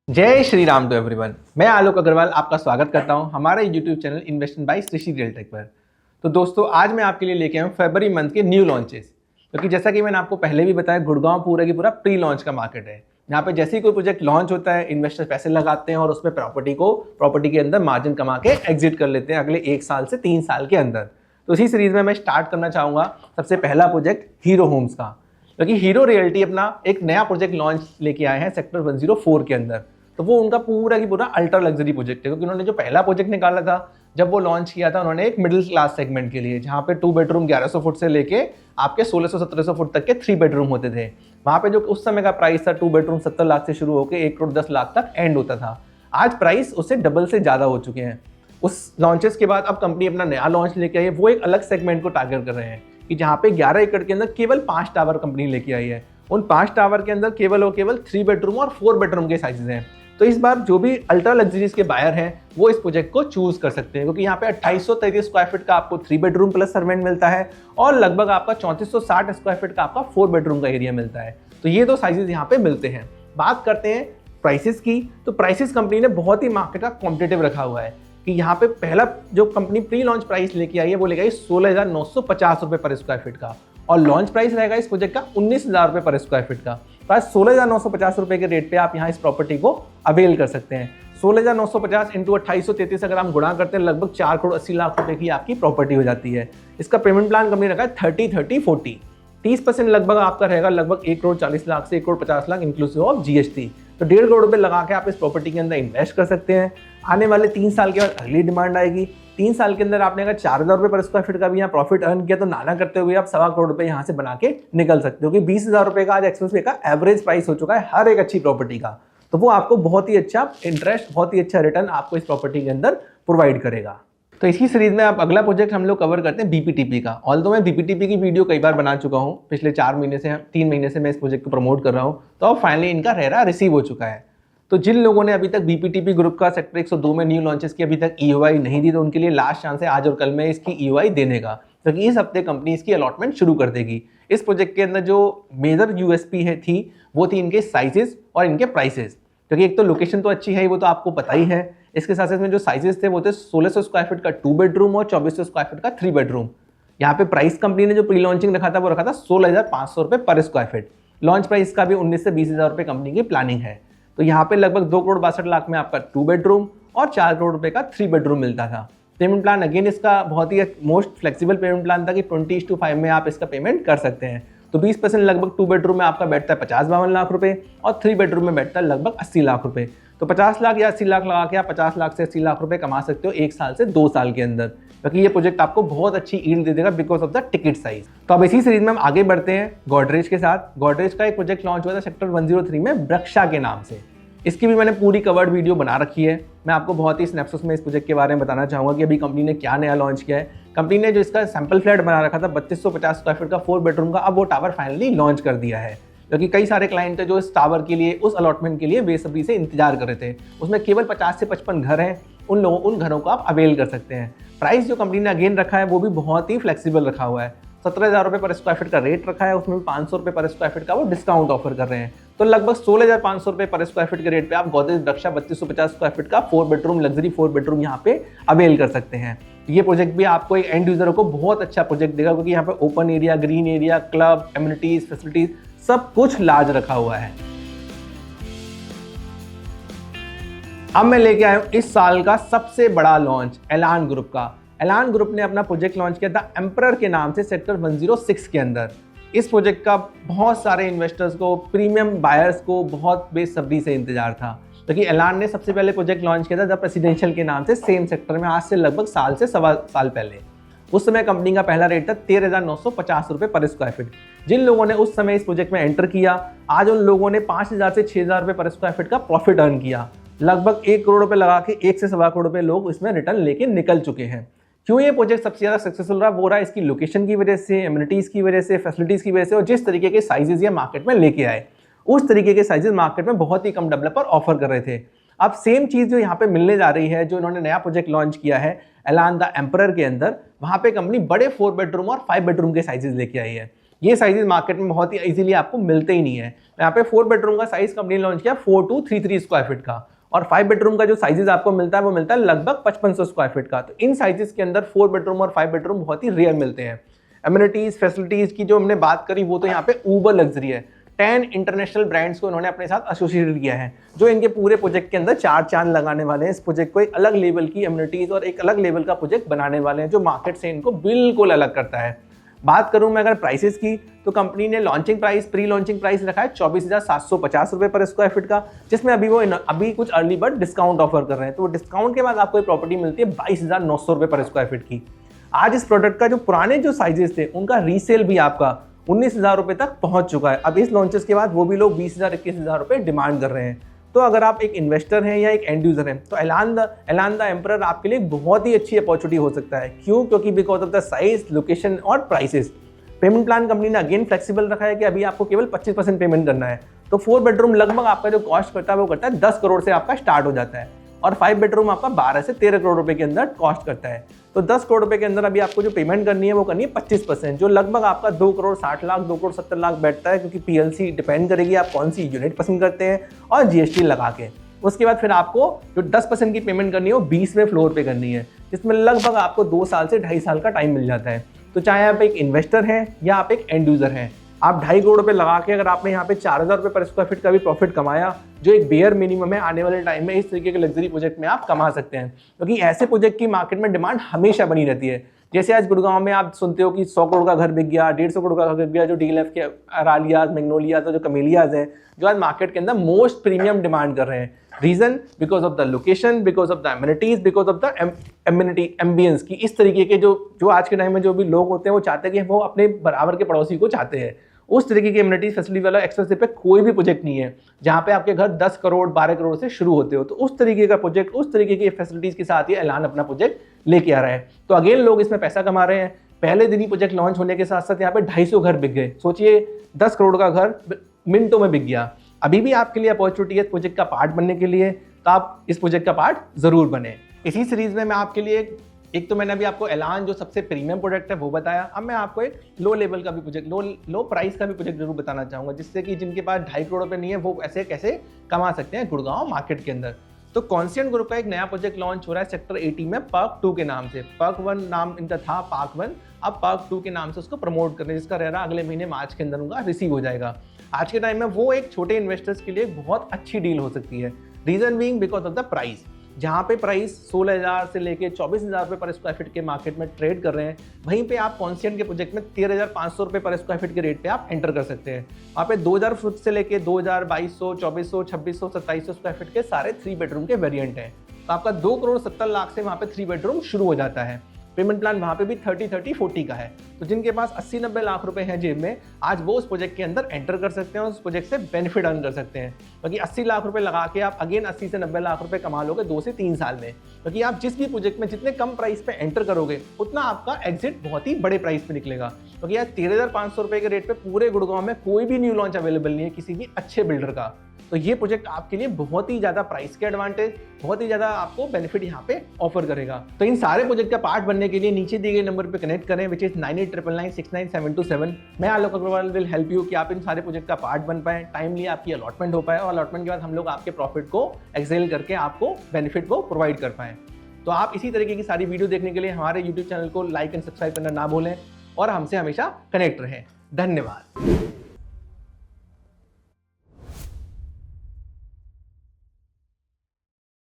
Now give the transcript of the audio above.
जय Shri Ram to everyone. मैं आलोक अग्रवाल आपका स्वागत करता हूं हमारे YouTube channel investment by Rishi Realtech पर। तो दोस्तों आज मैं आपके लिए लेके आया हूं फरवरी मंथ के न्यू लॉन्चेस, क्योंकि जैसा कि मैंने आपको पहले भी बताया गुड़गांव पूरा की पूरा प्री लॉन्च का मार्केट है। यहाँ पे जैसे ही कोई प्रोजेक्ट लॉन्च होता है इन्वेस्टर पैसे लगाते हैं और उसमें प्रॉपर्टी के अंदर मार्जिन कमा के एग्जिट कर लेते हैं अगले 1 साल से 3 साल के अंदर। तो इसी सीरीज में मैं स्टार्ट करना चाहूँगा सबसे पहला प्रोजेक्ट हीरो होम्स का, क्योंकि हीरो रियल्टी अपना एक नया प्रोजेक्ट लॉन्च लेके आए हैं सेक्टर 104 के अंदर। तो वो उनका पूरा की पूरा अल्ट्रा लग्जरी प्रोजेक्ट है, क्योंकि उन्होंने जो पहला प्रोजेक्ट निकाला था जब वो लॉन्च किया था उन्होंने एक मिडिल क्लास सेगमेंट के लिए, जहाँ पे 2 बेडरूम 1100 फुट से लेके आपके 1600-1700 फुट तक के 3 बेडरूम होते थे। वहाँ पे जो उस समय का प्राइस था 2 बेडरूम 70 लाख से शुरू होकर 1 करोड़ 10 लाख तक एंड होता था। आज प्राइस उससे डबल से ज़्यादा हो चुके हैं। उस लॉन्चेस के बाद अब कंपनी अपना नया लॉन्च लेके आई है, वो एक अलग सेगमेंट को टारगेट कर रहे हैं कि जहाँ पे 11 एकड़ के अंदर केवल 5 टावर कंपनी लेके आई है। उन 5 टावर के अंदर केवल और केवल 3 बेडरूम और 4 बेडरूम के साइजेस हैं। तो इस बार जो भी अल्ट्रा लग्जरीज के बायर हैं वो इस प्रोजेक्ट को चूज कर सकते हैं, क्योंकि यहाँ पे 2833 स्क्वायर फीट का आपको 3 बेडरूम प्लस सर्वेंट मिलता है और लगभग आपका 3460 स्क्वायर फीट का आपका 4 बेडरूम का एरिया मिलता है। तो ये 2 साइजेस यहाँ पे मिलते हैं। बात करते हैं प्राइसेस की, तो प्राइसेस कंपनी ने बहुत ही मार्केट का कॉम्पिटेटिव रखा हुआ है कि यहाँ पे पहला जो कंपनी प्री लॉन्च प्राइस लेके आई है वो लेके आई 16,950 रुपये पर स्क्वायर फीट का, और लॉन्च प्राइस रहेगा इस प्रोजेक्ट का 19,000 रुपये पर स्क्वायर फीट का। तो आज 16,950 रुपये के रेट पे आप यहाँ इस प्रॉपर्टी को अवेल कर सकते हैं। 16,950 इंटू 2833 अगर हम गुणा करते हैं लगभग 4 करोड़ 80 लाख रुपए की आपकी प्रॉपर्टी हो जाती है। इसका पेमेंट प्लान कंपनी रखा है 30-30-40, 30% लगभग आपका रहेगा लगभग 1 करोड़ 40 लाख से 1 crore 50 lakh inclusive of GST. तो 1.5 करोड़ रुपए लगा के आप इस प्रॉपर्टी के अंदर इन्वेस्ट कर सकते हैं। आने वाले 3 साल के बाद अगली डिमांड आएगी। 3 साल के अंदर आपने अगर 4,000 रुपये पर स्क्वायर फीट का भी यहाँ प्रॉफिट अर्न किया तो नाना करते हुए आप 2.25 करोड़ रुपए यहाँ से बना के निकल सकते हो, क्योंकि 20,000 रुपये का आज एक्सप्रेसवे का एवरेज प्राइस हो चुका है हर एक अच्छी प्रॉपर्टी का। तो वो आपको बहुत ही अच्छा इंटरेस्ट, बहुत ही अच्छा रिटर्न आपको इस प्रॉपर्टी के अंदर प्रोवाइड करेगा। तो इसी सीरीज में आप अगला प्रोजेक्ट हम लोग कवर करते हैं बीपीटीपी का। ऑल्दो मैं बीपीटीपी की वीडियो कई बार बना चुका हूँ, पिछले 3 महीने से मैं इस प्रोजेक्ट को प्रमोट कर रहा हूँ। तो अब फाइनली इनका रेरा रिसीव हो चुका है। तो जिन लोगों ने अभी तक बीपीटीपी ग्रुप का सेक्टर 102 में न्यू लॉन्चेस की अभी तक ईओआई नहीं दी, तो उनके लिए लास्ट चांस है आज और कल में इसकी ईओआई देने का, क्योंकि इस हफ्ते कंपनी इसकी अलॉटमेंट शुरू कर देगी। इस प्रोजेक्ट के अंदर जो मेजर यूएसपी थी वो थी इनके साइजेस और इनके प्राइसेस, क्योंकि एक तो लोकेशन तो अच्छी है, वो तो आपको पता ही है। इसके साथ साथ में जो साइजेस थे वो थे 1600 स्क्वायर फीट का 2 बेडरूम और 2400 स्क्वायर फीट का 3 बेडरूम। यहाँ पे प्राइस कंपनी ने जो प्री लॉन्चिंग रखा था वो रखा था 16,500 रुपये पर स्क्वायर फीट। लॉन्च प्राइस का भी 19 से 20,000 रुपये कंपनी की प्लानिंग है। तो यहाँ पे लगभग 2 करोड़ 62 लाख में आपका 2 बेडरूम और 4 करोड़ रुपए का 3 बेडरूम मिलता था। पेमेंट प्लान अगेन इसका बहुत ही मोस्ट फ्लेक्सिबल पेमेंट प्लान था कि 20:5 में आप इसका पेमेंट कर सकते हैं। तो 20% लगभग 2 बेडरूम में आपका बैठता है 50-52 लाख रुपए और 3 बेडरूम में बैठता है लगभग 80 लाख रुपए। तो 50 लाख या 80 लाख लगा के आप 50 लाख से 80 लाख रुपए कमा सकते हो 1 साल से 2 साल के अंदर, क्योंकि ये प्रोजेक्ट आपको बहुत अच्छी यील्ड दे देगा because of the ticket size. तो अब इसी सीरीज में हम आगे बढ़ते हैं गोदरेज के साथ। गोदरेज का एक प्रोजेक्ट लॉन्च हुआ था सेक्टर 103 में वृक्षा के नाम से। इसकी भी मैंने पूरी कवर्ड वीडियो बना रखी है। मैं आपको बहुत ही स्नैपशॉट में इस प्रोजेक्ट के बारे में बताना चाहूँगा कि अभी कंपनी ने क्या नया लॉन्च किया है। कंपनी ने जो इसका सैंपल फ्लैट बना रखा था 3250 स्क्वायर फीट का 4 बेडरूम का, अब वो टावर फाइनली लॉन्च कर दिया है, क्योंकि कई सारे क्लाइंट थे जो इस टावर के लिए, उस अलॉटमेंट के लिए बेसब्री से इंतजार कर रहे थे। उसमें केवल 50 से 55 घर हैं, उन घरों को आप अवेल कर सकते हैं। प्राइस जो कंपनी ने अगेन रखा है वो भी बहुत ही फ्लेक्सिबल रखा हुआ है। 17,000 रुपये पर स्क्वायर फीट का रेट रखा है, उसमें भी 500 रुपये पर स्क्वायर फीट का वो डिस्काउंट ऑफर कर रहे हैं। तो लगभग 16,500 रुपये पर स्क्वायर फीट के रेट पे आप गोदरेज वृक्षा 3250 स्क्वायर फीट का 4 बेडरूम लग्जरी 4 बेडरूम यहाँ पे अवेल कर सकते हैं। ये प्रोजेक्ट भी आपको एक एंड यूजर को बहुत अच्छा प्रोजेक्ट देगा, क्योंकि यहाँ पे open area, green area, club, amenities, facilities सब कुछ लार्ज रखा हुआ है। अब मैं लेके आया हूँ इस साल का सबसे बड़ा लॉन्च एलान ग्रुप का। एलान ग्रुप ने अपना प्रोजेक्ट लॉन्च किया था एम्परर के नाम से सेक्टर 106 के अंदर। इस प्रोजेक्ट का बहुत सारे इन्वेस्टर्स को, प्रीमियम बायर्स को बहुत बेसब्री से इंतजार था, क्योंकि एलान ने सबसे पहले प्रोजेक्ट लॉन्च किया था द प्रेसिडेंशियल के नाम से सेम सेक्टर में, आज से लगभग साल से सवा साल पहले। उस समय कंपनी का पहला रेट था 13,950 रुपये पर स्क्वायर फीट। जिन लोगों ने उस समय इस प्रोजेक्ट में एंटर किया, आज उन लोगों ने 5,000 से 6,000 रुपये पर स्क्वायर फीट का प्रॉफिट अर्न किया। लगभग 1 करोड़ रुपये लगा के 1 से 2.25 करोड़ रुपये लोग इसमें रिटर्न लेके निकल चुके हैं। क्यों ये प्रोजेक्ट सबसे ज़्यादा सक्सेसफुल रहा? वो रहा इसकी लोकेशन की वजह से, एमिनिटीज़ की वजह से, फैसिलिटीज़ की वजह से, और जिस तरीके के साइजेस ये मार्केट में लेके आए, उस तरीके के साइजेस मार्केट में बहुत ही कम डेवलपर ऑफर कर रहे थे। अब सेम चीज़ जो यहाँ पे मिलने जा रही है, जो इन्होंने नया प्रोजेक्ट लॉन्च किया है एलान द एम्परर के अंदर, वहाँ पे कंपनी बड़े 4 बेडरूम और 5 बेडरूम के साइजेस लेके आई है। ये साइजेस मार्केट में बहुत ही इजीली आपको मिलते ही नहीं है। यहाँ पे 4 बेडरूम का साइज कंपनी ने लॉन्च किया 4233 स्क्वायर फीट का, और 5 बेडरूम का जो साइजेस आपको मिलता है वो मिलता है लगभग 5500 स्क्वायर फीट का। तो इन साइजेस के अंदर 4 बेडरूम और 5 बेडरूम बहुत ही रेयर मिलते हैं। एमिनिटीज फैसिलिटीज की जो हमने बात करी वो तो यहाँ पे ऊबर लग्जरी है। 10 इंटरनेशनल ब्रांड्स को इन्होंने अपने साथ एसोसिएटेड किया है, जो इनके पूरे प्रोजेक्ट के अंदर 4 चांद लगाने वाले हैं। इस प्रोजेक्ट को एक अलग लेवल की एमिनिटीज और एक अलग लेवल का प्रोजेक्ट बनाने वाले हैं, जो मार्केट से इनको बिल्कुल अलग करता है। बात करूं मैं अगर प्राइसेस की, तो कंपनी ने launching price, pre launching price रखा है 24,750 रुपये पर स्क्वायर फीट का, जिसमें अभी कुछ अर्ली बर्ड डिस्काउंट ऑफर कर रहे हैं। तो डिस्काउंट के बाद आपको प्रॉपर्टी मिलती है 22,900 रुपये पर स्क्वायर फीट की। आज इस प्रोडक्ट का जो पुराने जो साइजेस थे उनका रीसेल भी आपका 19,000 रुपये तक पहुंच चुका है। अब इस लॉन्चेस के बाद वो भी लोग 20,000 21,000 रुपये डिमांड कर रहे हैं। तो अगर आप एक इन्वेस्टर हैं या एक एंड यूजर हैं, तो एलान द एम्परर आपके लिए बहुत ही अच्छी अपॉर्चुनिटी हो सकता है। क्यों? क्योंकि because of the size, location और प्राइसेस। पेमेंट प्लान कंपनी ने अगेन फ्लेक्सिबल रखा है कि अभी आपको केवल 25% पेमेंट करना है। तो 4 बेडरूम लगभग आपका जो कॉस्ट करता है वो करता है 10 करोड़ से आपका स्टार्ट हो जाता है, और 5 बेडरूम आपका 12 से 13 करोड़ रुपए के अंदर कॉस्ट करता है। तो 10 करोड़ रुपए के अंदर अभी आपको जो पेमेंट करनी है वो करनी है 25%, जो लगभग आपका 2 करोड़ 60 लाख 2 करोड़ 70 लाख बैठता है, क्योंकि पीएलसी डिपेंड करेगी आप कौन सी यूनिट पसंद करते हैं और जीएसटी लगा के। उसके बाद फिर आपको जो 10% की पेमेंट करनी है वो 20वें फ्लोर पे करनी है, जिसमें लगभग आपको 2 साल से 2.5 साल का टाइम मिल जाता है। तो चाहे आप एक इन्वेस्टर हैं या आप एक एंड यूजर हैं, आप 2.5 करोड़ रुपए लगा के अगर आपने यहाँ पे 4,000 रुपये पर स्क्वायर फीट का भी प्रॉफिट कमाया, जो एक बेयर मिनिमम है, आने वाले टाइम में इस तरीके के लग्जरी प्रोजेक्ट में आप कमा सकते हैं, क्योंकि ऐसे प्रोजेक्ट की मार्केट में डिमांड हमेशा बनी रहती है। जैसे आज गुड़गांव में आप सुनते हो कि 100 करोड़ का घर बिक गया, 150 करोड़ का घर बिक गया, जो डीएलएफ के अरालियाज, मैग्नोलियाज और जो कमेलियाज हैं, जो आज मार्केट के अंदर मोस्ट प्रीमियम डिमांड कर रहे हैं। Reason because of the location, because of the amenities, because of the amenity ambience की। इस तरीके के जो आज के टाइम में जो भी लोग होते हैं वो चाहते हैं कि वो अपने बराबर के पड़ोसी को चाहते हैं। उस तरीके की एमिनिटीज फैसिलिटी वाला एक्सप्रेसिव पे कोई भी प्रोजेक्ट नहीं है जहाँ पे आपके घर 10 करोड़ 12 करोड़ से शुरू होते हो। तो उस तरीके का प्रोजेक्ट, उस तरीके की फैसिलिटीज के साथ ही एलान अपना प्रोजेक्ट लेके आ रहा है। तो अगेन लोग इसमें पैसा कमा रहे हैं। पहले दिन ही प्रोजेक्ट लॉन्च होने के साथ साथ यहाँ पे 250 घर बिक गए। सोचिए 10 करोड़ का घर मिनटों में बिक गया। अभी भी आपके लिए अपॉर्चुनिटी है प्रोजेक्ट का पार्ट बनने के लिए, तो आप इस प्रोजेक्ट का पार्ट जरूर बने। इसी सीरीज में मैं आपके लिए एक तो मैंने अभी आपको एलान जो सबसे प्रीमियम प्रोडक्ट है वो बताया, अब मैं आपको एक लो लेवल का भी प्रोजेक्ट, लो प्राइस का भी प्रोजेक्ट जरूर बताना चाहूँगा, जिससे कि जिनके पास 2.5 करोड़ रुपये नहीं है वो ऐसे कैसे कमा सकते हैं गुड़गांव मार्केट के अंदर। तो कॉन्सियंट ग्रुप का एक नया प्रोजेक्ट लॉन्च हो रहा है सेक्टर 80 में पार्क 2 के नाम से। पार्क 1 नाम इनका था, पार्क 1, अब पार्क 2 के नाम से उसको प्रमोट करने, जिसका रह रहा अगले महीने मार्च के अंदर उनका रिसीव हो जाएगा। आज के टाइम में वो एक छोटे इन्वेस्टर्स के लिए बहुत अच्छी डील हो सकती है। Reason being because of the price, जहाँ पे प्राइस 16,000 से लेके 24,000 रुपये पर स्क्वायर फीट के मार्केट में ट्रेड कर रहे हैं, वहीं पे आप कॉन्सियंट के प्रोजेक्ट में 13,500 रुपये पर स्क्वायर फीट के रेट पे आप एंटर कर सकते हैं। वहाँ पे 2,000 फुट से लेके 2,000, 2,200, 2,400, 2,600, 2,700 स्क्वायर फीट के सारे 3 बेडरूम के वेरिएंट हैं। तो आपका 2 करोड़ 70 लाख से वहाँ पे 3 बेडरूम शुरू हो जाता है। पेमेंट प्लान वहाँ पे भी 30-30-40 का है। तो जिनके पास 80-90 लाख रुपए हैं जेब में, आज वो उस प्रोजेक्ट के अंदर एंटर कर सकते हैं और उस प्रोजेक्ट से बेनिफिट अर्न कर सकते हैं। क्योंकि 80 लाख रुपए लगा के आप अगेन 80 से 90 लाख रुपए कमा लोगे 2 से 3 साल में। क्योंकि आप जिस भी प्रोजेक्ट में जितने कम प्राइस पे एंटर करोगे, उतना आपका एग्जिट बहुत ही बड़े प्राइस पे निकलेगा। क्योंकि आज 13,500 रुपए के रेट पे पूरे गुड़गांव में कोई भी न्यू लॉन्च अवेलेबल नहीं है किसी भी अच्छे बिल्डर का। तो ये प्रोजेक्ट आपके लिए बहुत ही ज्यादा प्राइस के एडवांटेज, बहुत ही ज्यादा आपको बेनिफिट यहाँ पे ऑफर करेगा। तो इन सारे प्रोजेक्ट का पार्ट बनने के लिए नीचे दिए गए नंबर पे कनेक्ट करें, विच इज 9899969727। मैं आलोक अग्रवाल विल हेल्प यू कि आप इन सारे प्रोजेक्ट का पार्ट बन पाए, टाइमली आपकी अलॉटमेंट हो पाए और अलॉटमेंट के बाद हम लोग आपके प्रॉफिट को एक्सेल करके आपको बेनिफिट को प्रोवाइड कर पाए। तो आप इसी तरीके की सारी वीडियो देखने के लिए हमारे यूट्यूब चैनल को लाइक एंड सब्सक्राइब करना ना भूलें और हमसे हमेशा कनेक्ट रहें। धन्यवाद।